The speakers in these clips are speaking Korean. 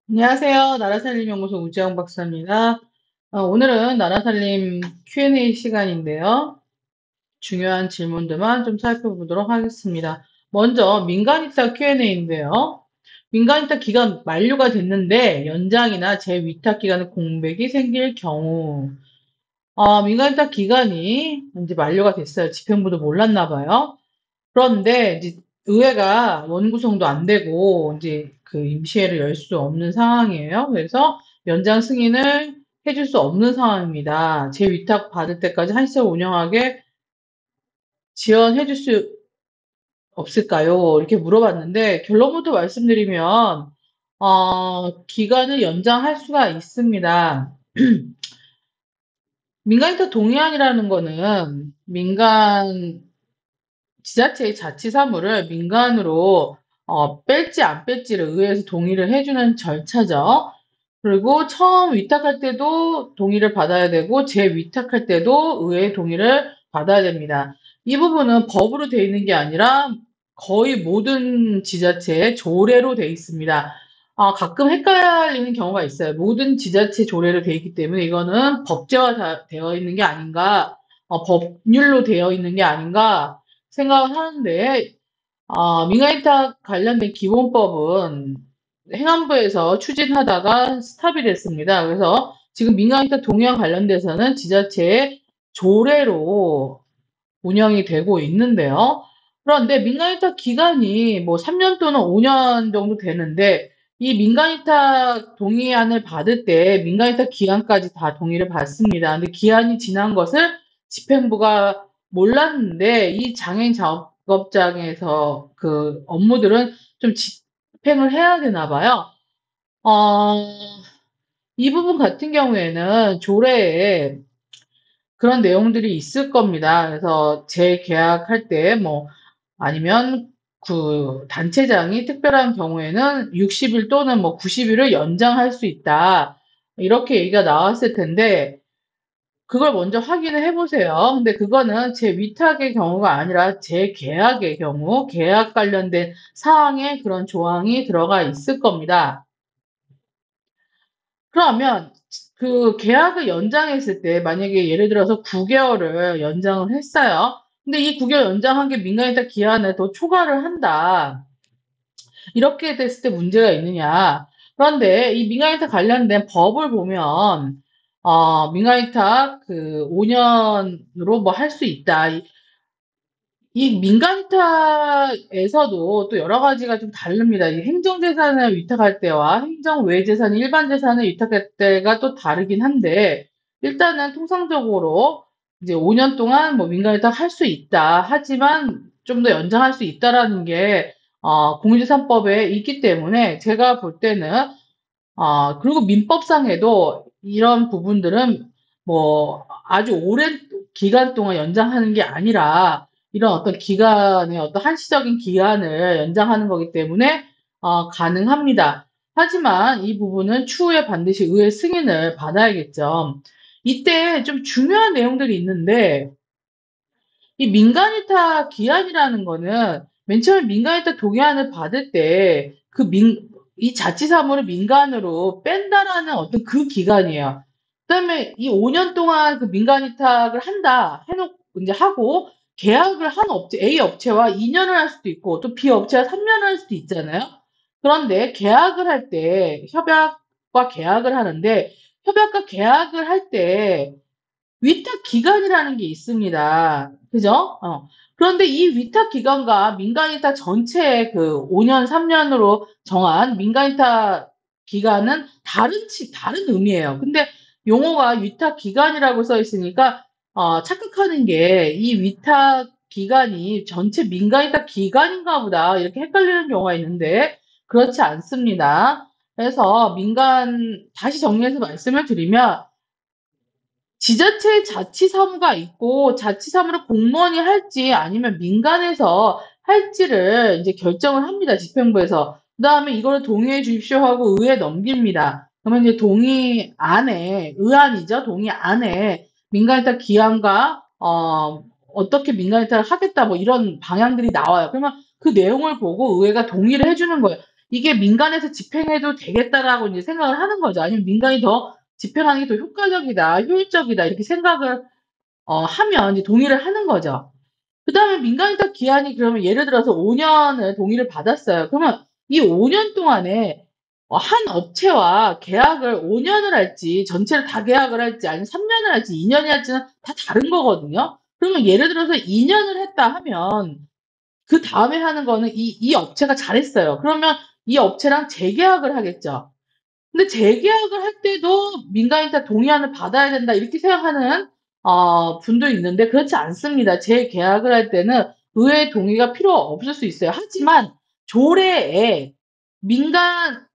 안녕하세요. 나라살림연구소 우지영 박사입니다. 오늘은 나라살림 Q&A 시간인데요. 중요한 질문들만 좀 살펴보도록 하겠습니다. 먼저 민간이사 Q&A인데요. 민간이사 기간 만료가 됐는데 연장이나 재위탁 기간에 공백이 생길 경우 민간이사 기간이 이제 만료가 됐어요. 집행부도 몰랐나 봐요. 그런데 이제 의회가 원구성도 안 되고 이제 그 임시회를 열 수 없는 상황이에요. 그래서 연장 승인을 해줄 수 없는 상황입니다. 재위탁 받을 때까지 한시적 운영하게 지원해 줄 수 없을까요? 이렇게 물어봤는데 결론부터 말씀드리면 기간을 연장할 수가 있습니다. 민간인터 동의안이라는 거는 민간 지자체의 자치사무를 민간으로 뺄지 안 뺄지를 의회에서 동의를 해주는 절차죠. 그리고 처음 위탁할 때도 동의를 받아야 되고 재위탁할 때도 의회의 동의를 받아야 됩니다. 이 부분은 법으로 되어 있는 게 아니라 거의 모든 지자체에 조례로 되어 있습니다. 가끔 헷갈리는 경우가 있어요. 모든 지자체 조례로 되어 있기 때문에 이거는 법제화 되어 있는 게 아닌가, 법률로 되어 있는 게 아닌가 생각을 하는데, 민간위탁 관련된 기본법은 행안부에서 추진하다가 스탑이 됐습니다. 그래서 지금 민간위탁 동의안 관련돼서는 지자체의 조례로 운영이 되고 있는데요. 그런데 민간위탁 기간이 뭐 3년 또는 5년 정도 되는데 이 민간위탁 동의안을 받을 때 민간위탁 기한까지 다 동의를 받습니다. 근데 기한이 지난 것을 집행부가 몰랐는데 이 장애인 작업장에서 그 업무들은 좀 집행을 해야 되나 봐요. 어, 이 부분 같은 경우에는 조례에 그런 내용들이 있을 겁니다. 그래서 재계약할 때 뭐 아니면 그 단체장이 특별한 경우에는 60일 또는 뭐 90일을 연장할 수 있다. 이렇게 얘기가 나왔을 텐데 그걸 먼저 확인을 해보세요. 근데 그거는 제 위탁의 경우가 아니라 제 계약의 경우, 계약 관련된 사항에 그런 조항이 들어가 있을 겁니다. 그러면 그 계약을 연장했을 때 만약에 예를 들어서 9개월을 연장을 했어요. 근데 이 9개월 연장한 게 민간이자 기한을 더 초과를 한다. 이렇게 됐을 때 문제가 있느냐. 그런데 이 민간위탁 관련된 법을 보면, 민간위탁 그 5년으로 뭐 할 수 있다. 이 민간위탁에서도 또 여러 가지가 좀 다릅니다. 이 행정재산을 위탁할 때와 행정외재산, 일반재산을 위탁할 때가 또 다르긴 한데, 일단은 통상적으로 이제 5년 동안 뭐 민간위탁 할 수 있다. 하지만 좀 더 연장할 수 있다라는 게, 공유재산법에 있기 때문에 제가 볼 때는 그리고 민법상에도 이런 부분들은 뭐 아주 오랜 기간 동안 연장하는 게 아니라 이런 어떤 기간의 어떤 한시적인 기간을 연장하는 거기 때문에 가능합니다. 하지만 이 부분은 추후에 반드시 의회 승인을 받아야겠죠. 이때 좀 중요한 내용들이 있는데 이 민간이타 기한이라는 거는 맨 처음에 민간이타 동의안을 받을 때 이 자치사무를 민간으로 뺀다라는 어떤 그 기간이에요. 그다음에 이 5년 동안 그 민간이탁을 한다 해놓고 이제 하고 계약을 한 A 업체와 2년을 할 수도 있고 또 B 업체와 3년을 할 수도 있잖아요. 그런데 계약을 할 때 협약과 계약을 하는데 협약과 계약을 할때 위탁 기간이라는 게 있습니다. 그죠? 그런데 이 위탁 기간과 민간위탁 전체의 그 5년, 3년으로 정한 민간위탁 기간은 다른 의미예요. 근데 용어가 위탁 기간이라고 써 있으니까, 착각하는 게 이 위탁 기간이 전체 민간위탁 기간인가 보다. 이렇게 헷갈리는 경우가 있는데, 그렇지 않습니다. 그래서 다시 정리해서 말씀을 드리면, 지자체에 자치사무가 있고 자치사무를 공무원이 할지 아니면 민간에서 할지를 이제 결정을 합니다. 집행부에서. 그다음에 이거를 동의해 주십시오 하고 의회에 넘깁니다. 그러면 이제 동의 안에 의안이죠. 동의 안에 민간이탈 기한과 어떻게 민간이탈을 하겠다 뭐 이런 방향들이 나와요. 그러면 그 내용을 보고 의회가 동의를 해주는 거예요. 이게 민간에서 집행해도 되겠다라고 이제 생각을 하는 거죠. 아니면 민간이 더 집행하는 게 더 효과적이다, 효율적이다 이렇게 생각을 하면 이제 동의를 하는 거죠. 그다음에 민간위탁 기한이 그러면 예를 들어서 5년을 동의를 받았어요. 그러면 이 5년 동안에 한 업체와 계약을 5년을 할지 전체를 다 계약을 할지 아니면 3년을 할지 2년을 할지는 다 다른 거거든요. 그러면 예를 들어서 2년을 했다 하면 그 다음에 하는 거는 이 업체가 잘했어요. 그러면 이 업체랑 재계약을 하겠죠. 근데 재계약을 할 때도 민간인사 동의안을 받아야 된다 이렇게 생각하는 분도 있는데 그렇지 않습니다. 재계약을 할 때는 의회 동의가 필요 없을 수 있어요. 하지만 조례에 민간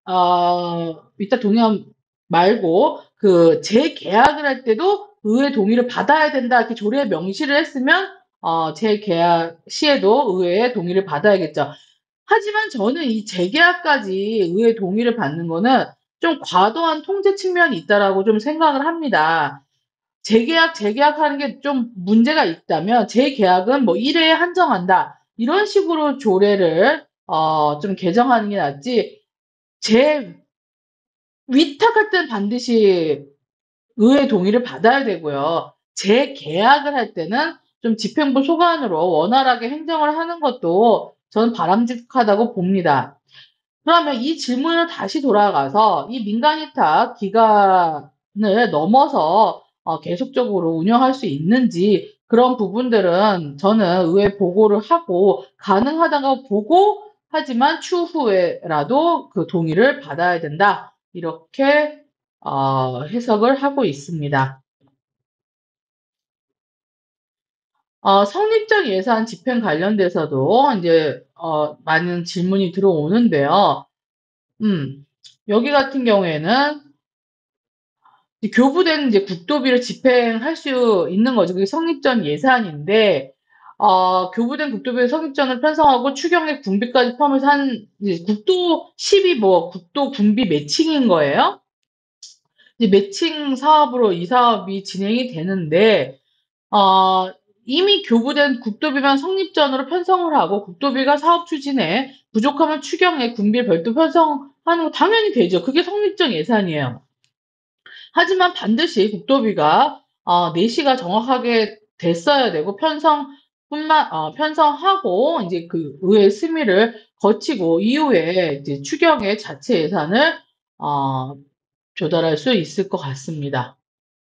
위탁 동의안 말고 그 재계약을 할 때도 의회 동의를 받아야 된다 이렇게 조례에 명시를 했으면 재계약 시에도 의회의 동의를 받아야겠죠. 하지만 저는 이 재계약까지 의회 동의를 받는 거는 좀 과도한 통제 측면이 있다라고 좀 생각을 합니다. 재계약하는 게 좀 문제가 있다면 재계약은 뭐 1회에 한정한다. 이런 식으로 조례를 좀 개정하는 게 낫지. 재 위탁할 때는 반드시 의회 동의를 받아야 되고요. 재계약을 할 때는 좀 집행부 소관으로 원활하게 행정을 하는 것도 저는 바람직하다고 봅니다. 그러면 이 질문을 다시 돌아가서 이 민간위탁 기간을 넘어서 계속적으로 운영할 수 있는지 그런 부분들은 저는 의회 보고를 하고 가능하다고 보고 하지만 추후에라도 그 동의를 받아야 된다. 이렇게 해석을 하고 있습니다. 성립적 예산 집행 관련돼서도 이제 많은 질문이 들어오는데요. 음, 여기 같은 경우에는 교부된 이제 국도비를 집행할 수 있는 거죠. 그게 성립전 예산인데, 교부된 국도비의 성립전을 편성하고 추경액 군비까지 포함해서 한, 이제 국도 10이 뭐, 국도 군비 매칭인 거예요. 이제 매칭 사업으로 이 사업이 진행이 되는데, 어, 이미 교부된 국도비만 성립전으로 편성을 하고 국도비가 사업 추진에 부족하면 추경액 군비를 별도 편성하는 거 당연히 되죠. 그게 성립전 예산이에요. 하지만 반드시 국도비가 내시가 정확하게 됐어야 되고 편성하고 이제 그 의회 심의를 거치고 이후에 이제 추경의 자체 예산을 어, 조달할 수 있을 것 같습니다.